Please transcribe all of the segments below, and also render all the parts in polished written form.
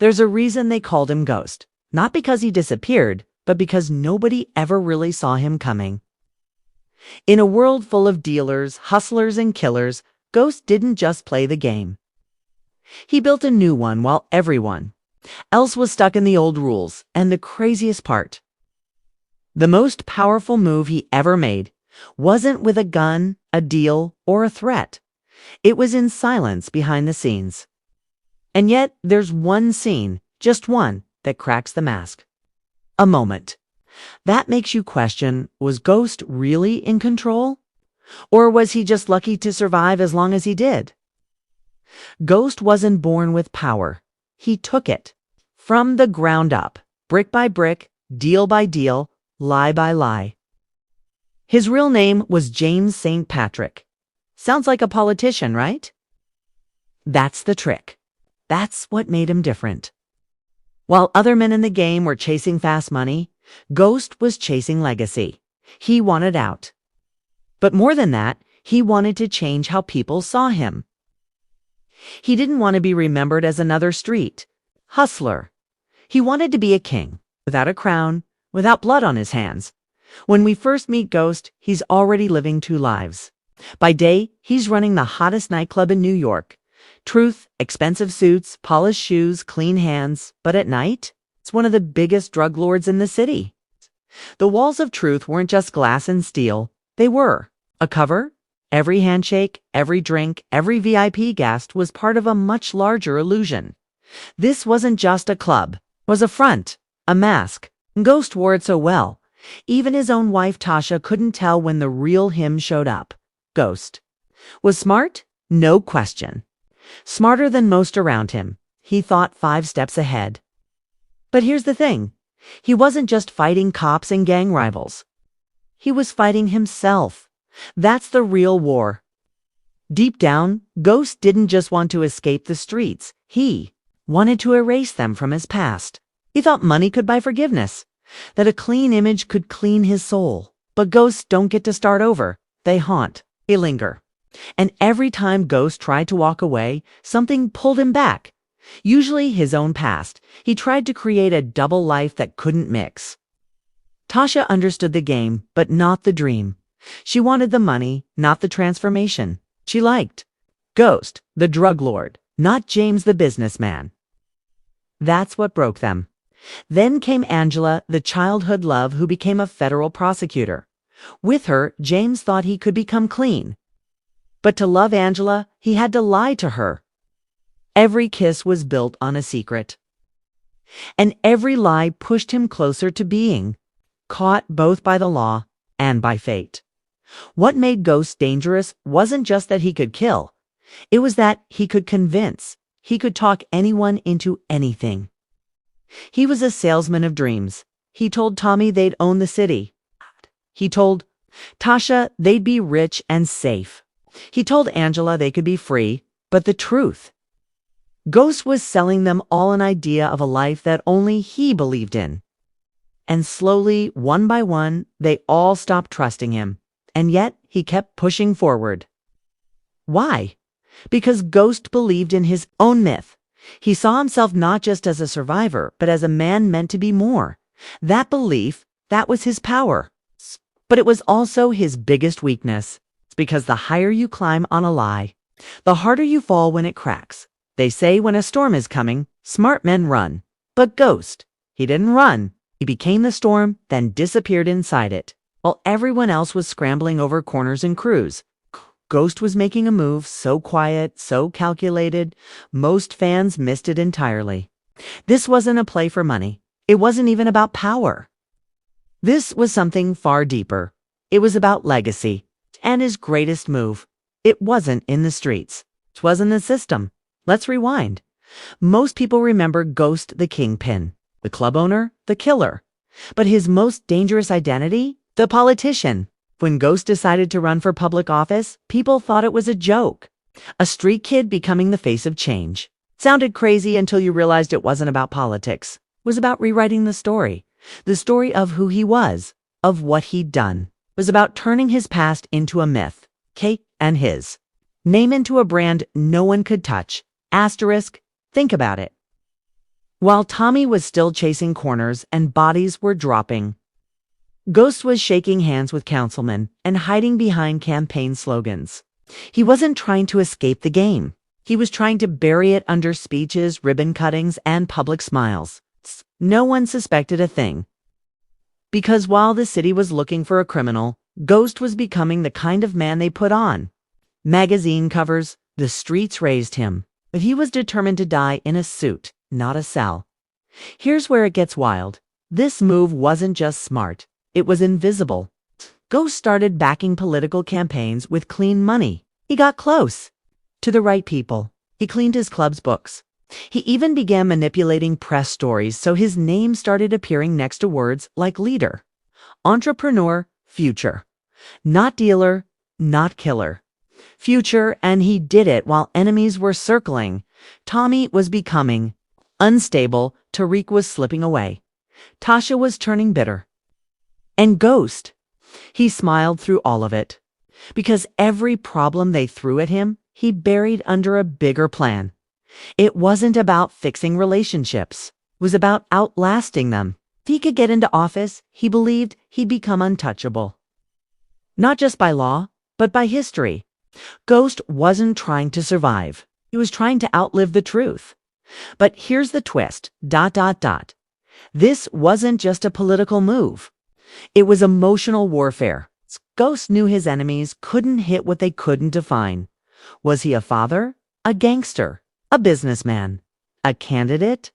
There's a reason they called him Ghost. Not because he disappeared, but because nobody ever really saw him coming. In a world full of dealers, hustlers, and killers, Ghost didn't just play the game. He built a new one while everyone else was stuck in the old rules. And the craziest part, the most powerful move he ever made wasn't with a gun, a deal, or a threat. It was in silence behind the scenes. And yet, there's one scene, just one, that cracks the mask. A moment. That makes you question, was Ghost really in control? Or was he just lucky to survive as long as he did? Ghost wasn't born with power. He took it. From the ground up, brick by brick, deal by deal, lie by lie. His real name was James St. Patrick. Sounds like a politician, right? That's the trick. That's what made him different. While other men in the game were chasing fast money, Ghost was chasing legacy. He wanted out. But more than that, he wanted to change how people saw him. He didn't want to be remembered as another street hustler. He wanted to be a king, without a crown, without blood on his hands. When we first meet Ghost, he's already living two lives. By day, he's running the hottest nightclub in New York. Truth, expensive suits, polished shoes, clean hands. But at night, it's one of the biggest drug lords in the city. The walls of Truth weren't just glass and steel. They were a cover. Every handshake, every drink, every VIP guest was part of a much larger illusion. This wasn't just a club. It was a front, a mask. Ghost wore it so well. Even his own wife Tasha couldn't tell when the real him showed up. Ghost was smart? No question. Smarter than most around him. He thought 5 steps ahead. But here's the thing. He wasn't just fighting cops and gang rivals. He was fighting himself. That's the real war. Deep down, Ghost didn't just want to escape the streets. He wanted to erase them from his past. He thought money could buy forgiveness, that a clean image could clean his soul. But ghosts don't get to start over. They haunt. They linger. And every time Ghost tried to walk away, something pulled him back. Usually his own past. He tried to create a double life that couldn't mix. Tasha understood the game, but not the dream. She wanted the money, not the transformation. She liked Ghost, the drug lord, not James the businessman. That's what broke them. Then came Angela, the childhood love who became a federal prosecutor. With her, James thought he could become clean. But to love Angela, he had to lie to her. Every kiss was built on a secret. And every lie pushed him closer to being caught both by the law and by fate. What made Ghost dangerous wasn't just that he could kill. It was that he could convince. He could talk anyone into anything. He was a salesman of dreams. He told Tommy they'd own the city. He told Tasha they'd be rich and safe. He told Angela they could be free, but the truth. Ghost was selling them all an idea of a life that only he believed in. And slowly, one by one, they all stopped trusting him. And yet, he kept pushing forward. Why? Because Ghost believed in his own myth. He saw himself not just as a survivor, but as a man meant to be more. That belief, that was his power. But it was also his biggest weakness. It's because the higher you climb on a lie, the harder you fall when it cracks. They say when a storm is coming, smart men run. But Ghost, he didn't run. He became the storm, then disappeared inside it. While everyone else was scrambling over corners and crews, Ghost was making a move so quiet, so calculated, most fans missed it entirely. This wasn't a play for money. It wasn't even about power. This was something far deeper. It was about legacy. And his greatest move. It wasn't in the streets. It was in the system. Let's rewind. Most people remember Ghost the kingpin, the club owner, the killer. But his most dangerous identity? The politician. When Ghost decided to run for public office, people thought it was a joke. A street kid becoming the face of change. Sounded crazy until you realized it wasn't about politics. It was about rewriting the story. The story of who he was, of what he'd done. It was about turning his past into a myth. Kate and his. Name into a brand no one could touch. Asterisk, think about it. while Tommy was still chasing corners and bodies were dropping. Ghost was shaking hands with councilmen and hiding behind campaign slogans. He wasn't trying to escape the game. He was trying to bury it under speeches, ribbon cuttings, and public smiles. No one suspected a thing. Because while the city was looking for a criminal, Ghost was becoming the kind of man they put on. Magazine covers, the streets raised him, but he was determined to die in a suit, not a cell. Here's where it gets wild. This move wasn't just smart, it was invisible. Ghost started backing political campaigns with clean money. He got close to the right people. He cleaned his club's books. He even began manipulating press stories so his name started appearing next to words like leader, entrepreneur, future. Not dealer, not killer. Future, and he did it while enemies were circling. Tommy was becoming unstable. Tariq was slipping away. Tasha was turning bitter. And Ghost, he smiled through all of it. Because every problem they threw at him, he buried under a bigger plan. It wasn't about fixing relationships. It was about outlasting them. If he could get into office, he believed he'd become untouchable. Not just by law, but by history. Ghost wasn't trying to survive. He was trying to outlive the truth. But here's the twist, ... This wasn't just a political move. It was emotional warfare. Ghost knew his enemies couldn't hit what they couldn't define. Was he a father? A gangster? A businessman? A candidate?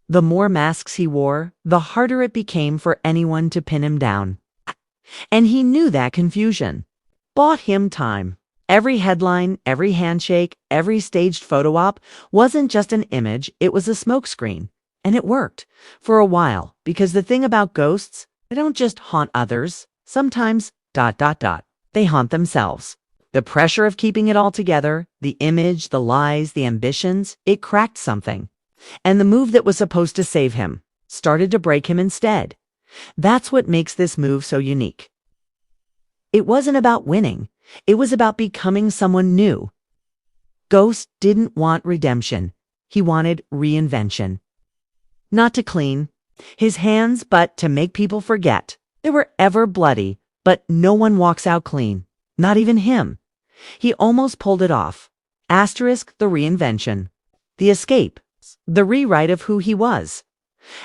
The more masks he wore, the harder it became for anyone to pin him down. And he knew that confusion bought him time. Every headline, every handshake, every staged photo op wasn't just an image, it was a smokescreen. And it worked for a while, because the thing about ghosts, they don't just haunt others. Sometimes, ... they haunt themselves. The pressure of keeping it all together, the image, the lies, the ambitions, it cracked something. And the move that was supposed to save him started to break him instead. That's what makes this move so unique. It wasn't about winning. It was about becoming someone new. Ghost didn't want redemption. He wanted reinvention. Not to clean his hands, but to make people forget they were ever bloody. But no one walks out clean. Not even him. He almost pulled it off. Asterisk the reinvention. The escape. The rewrite of who he was.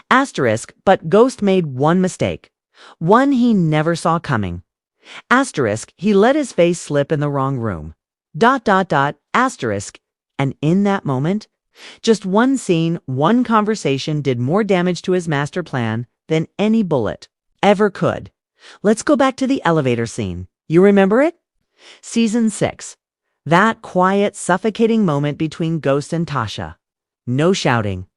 Asterisk, but Ghost made one mistake. One he never saw coming. Asterisk, he let his face slip in the wrong room. ... Asterisk, and in that moment, just one scene, one conversation did more damage to his master plan than any bullet ever could. Let's go back to the elevator scene. You remember it? Season 6. That quiet, suffocating moment between Ghost and Tasha. No shouting.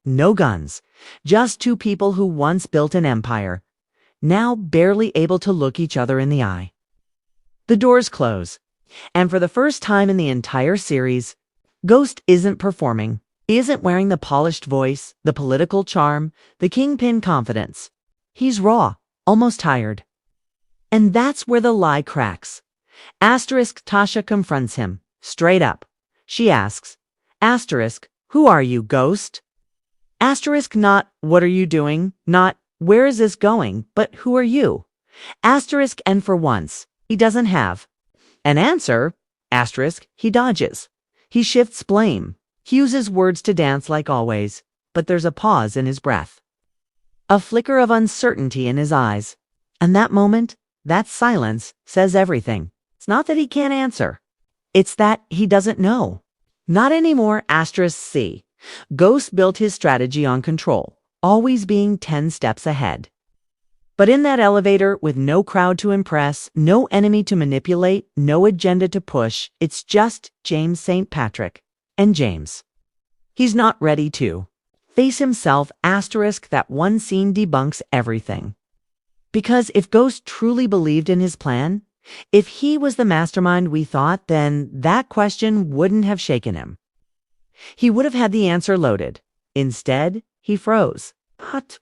No guns. Just two people who once built an empire, now barely able to look each other in the eye. The doors close. And for the first time in the entire series, Ghost isn't performing. He isn't wearing the polished voice, the political charm, the kingpin confidence. He's raw. Almost tired. And that's where the lie cracks. Asterisk, Tasha confronts him, straight up. She asks, asterisk, who are you, Ghost? Asterisk, not, what are you doing? Not, where is this going? But who are you? Asterisk, and for once, he doesn't have an answer. Asterisk, he dodges. He shifts blame. He uses words to dance like always, but there's a pause in his breath. A flicker of uncertainty in his eyes. And that moment, that silence, says everything. It's not that he can't answer. It's that he doesn't know. Not anymore, asterisk C. Ghost built his strategy on control, always being 10 steps ahead. But in that elevator, with no crowd to impress, no enemy to manipulate, no agenda to push, it's just James St. Patrick. And James. He's not ready to face himself, asterisk, that one scene debunks everything. Because if Ghost truly believed in his plan, if he was the mastermind we thought, then that question wouldn't have shaken him. He would have had the answer loaded. Instead, he froze. Not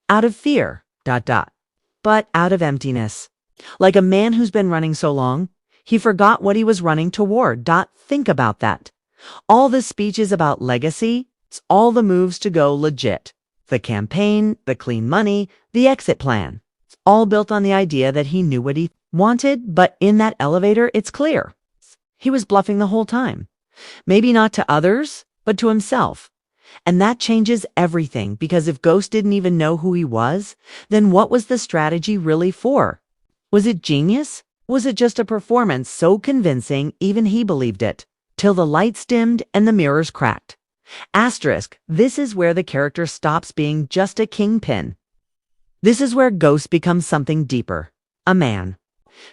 out of fear, ... but out of emptiness. Like a man who's been running so long, he forgot what he was running toward. Think about that. All the speeches about legacy, It's all the moves to go legit. The campaign, the clean money, the exit plan. It's all built on the idea that he knew what he wanted, but in that elevator, it's clear. He was bluffing the whole time. Maybe not to others, but to himself. And that changes everything, because if Ghost didn't even know who he was, then what was the strategy really for? Was it genius? Was it just a performance so convincing even he believed it? Till the lights dimmed and the mirrors cracked. Asterisk, this is where the character stops being just a kingpin. This is where Ghost becomes something deeper. A man.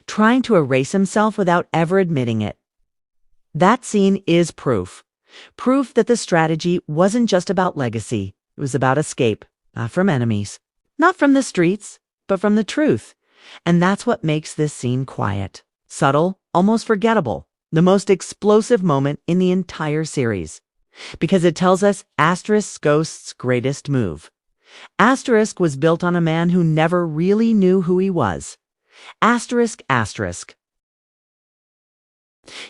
Trying to erase himself without ever admitting it. That scene is proof. Proof that the strategy wasn't just about legacy. It was about escape, not from enemies. Not from the streets, but from the truth. And that's what makes this scene quiet, subtle, almost forgettable. The most explosive moment in the entire series. Because it tells us Asterisk's Ghost's greatest move. Asterisk was built on a man who never really knew who he was. Asterisk, asterisk.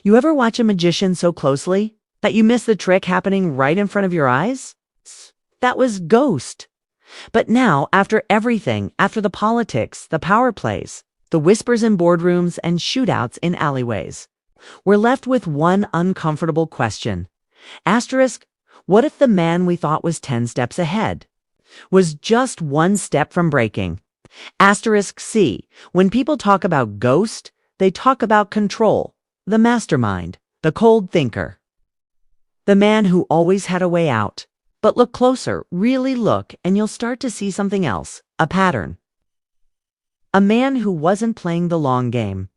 You ever watch a magician so closely that you miss the trick happening right in front of your eyes? That was Ghost. But now, after everything, after the politics, the power plays, the whispers in boardrooms and shootouts in alleyways, we're left with one uncomfortable question. Asterisk, what if the man we thought was 10 steps ahead was just one step from breaking? Asterisk C, when people talk about Ghost, they talk about control, the mastermind, the cold thinker. The man who always had a way out. But look closer, really look, and you'll start to see something else, a pattern. A man who wasn't playing the long game.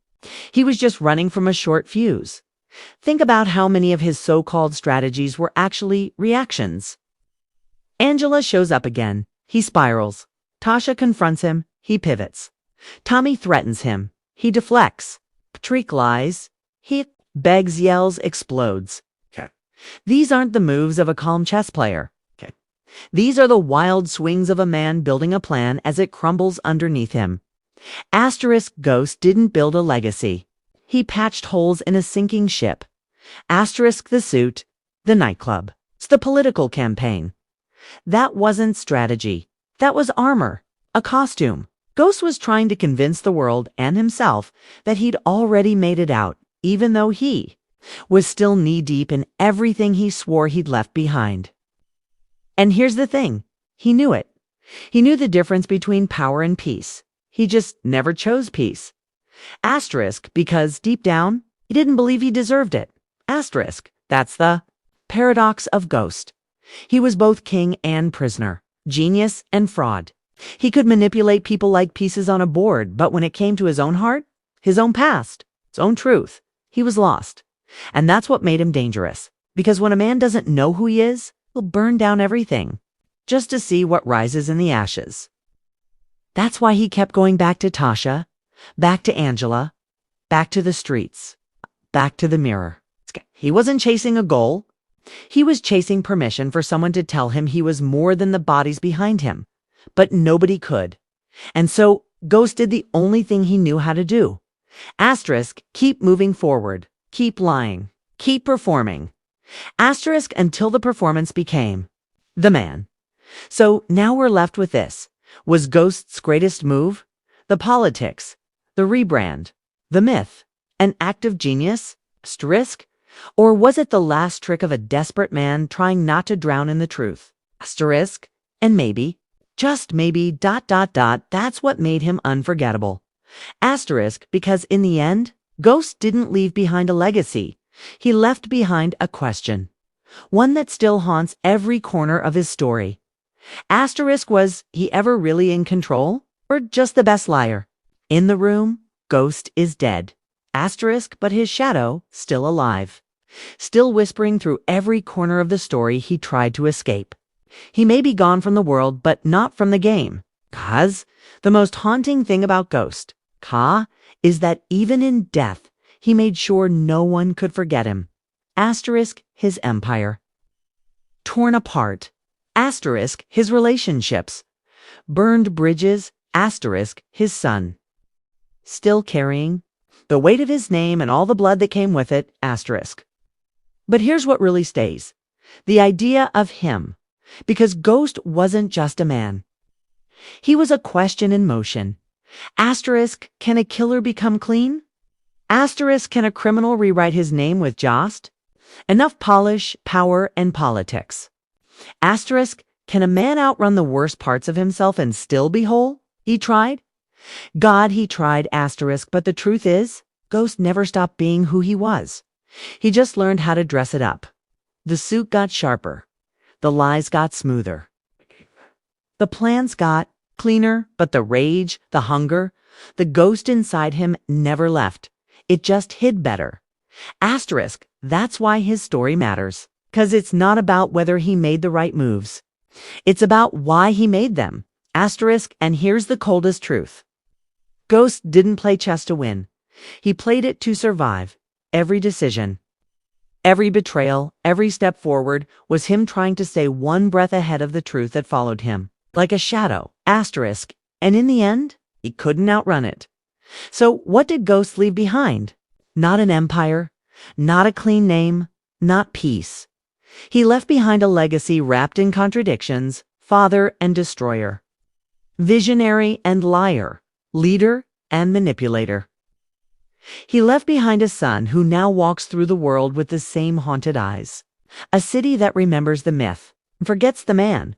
He was just running from a short fuse. Think about how many of his so-called strategies were actually reactions. Angela shows up again. He spirals. Tasha confronts him. He pivots. Tommy threatens him. He deflects. Patrick lies. He begs, yells, explodes. Okay. These aren't the moves of a calm chess player. Okay. These are the wild swings of a man building a plan as it crumbles underneath him. Asterisk Ghost didn't build a legacy. He patched holes in a sinking ship. Asterisk the suit, the nightclub. It's the political campaign. That wasn't strategy. That was armor, a costume. Ghost was trying to convince the world and himself that he'd already made it out, even though he was still knee-deep in everything he swore he'd left behind. And here's the thing. He knew it. He knew the difference between power and peace. He just never chose peace. Asterisk, because deep down, he didn't believe he deserved it. Asterisk, that's the paradox of Ghost. He was both king and prisoner, genius and fraud. He could manipulate people like pieces on a board, but when it came to his own heart, his own past, his own truth, he was lost. And that's what made him dangerous. Because when a man doesn't know who he is, he'll burn down everything, just to see what rises in the ashes. That's why he kept going back to Tasha, back to Angela, back to the streets, back to the mirror. He wasn't chasing a goal. He was chasing permission for someone to tell him he was more than the bodies behind him. But nobody could. And so Ghost did the only thing he knew how to do. Asterisk, keep moving forward. Keep lying. Keep performing. Asterisk until the performance became the man. So now we're left with this. Was Ghost's greatest move the politics, the rebrand, the myth, an act of genius, asterisk? Or was it the last trick of a desperate man trying not to drown in the truth? Asterisk. And maybe, just maybe, that's what made him unforgettable. Asterisk, because in the end, Ghost didn't leave behind a legacy. He left behind a question. One that still haunts every corner of his story. Asterisk, was he ever really in control? Or just the best liar? In the room, Ghost is dead. Asterisk, but his shadow still alive. Still whispering through every corner of the story he tried to escape. He may be gone from the world, but not from the game. 'Cause the most haunting thing about Ghost, is that even in death, he made sure no one could forget him. Asterisk, his empire. Torn apart. Asterisk, his relationships. Burned bridges. Asterisk, his son. Still carrying the weight of his name and all the blood that came with it. Asterisk. But here's what really stays. The idea of him. Because Ghost wasn't just a man. He was a question in motion. Asterisk, can a killer become clean? Asterisk, can a criminal rewrite his name with Jost? Enough polish, power, and politics. Asterisk, can a man outrun the worst parts of himself and still be whole? He tried. God, he tried, asterisk, but the truth is, Ghost never stopped being who he was. He just learned how to dress it up. The suit got sharper. The lies got smoother. The plans got cleaner, but the rage, the hunger, the ghost inside him never left. It just hid better. Asterisk, that's why his story matters. 'Cause it's not about whether he made the right moves. It's about why he made them. Asterisk, and here's the coldest truth. Ghost didn't play chess to win. He played it to survive. Every decision, every betrayal, every step forward was him trying to stay one breath ahead of the truth that followed him. Like a shadow. Asterisk. And in the end, he couldn't outrun it. So what did Ghost leave behind? Not an empire, not a clean name, not peace. He left behind a legacy wrapped in contradictions, father and destroyer, visionary and liar, leader and manipulator. He left behind a son who now walks through the world with the same haunted eyes. A city that remembers the myth, forgets the man.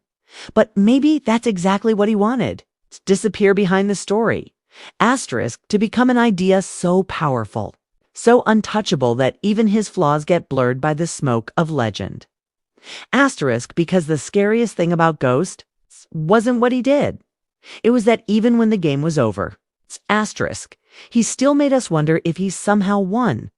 But maybe that's exactly what he wanted. To disappear behind the story. Asterisk, to become an idea so powerful, so untouchable that even his flaws get blurred by the smoke of legend. Asterisk, because the scariest thing about Ghost wasn't what he did. It was that even when the game was over, asterisk, he still made us wonder if he somehow won.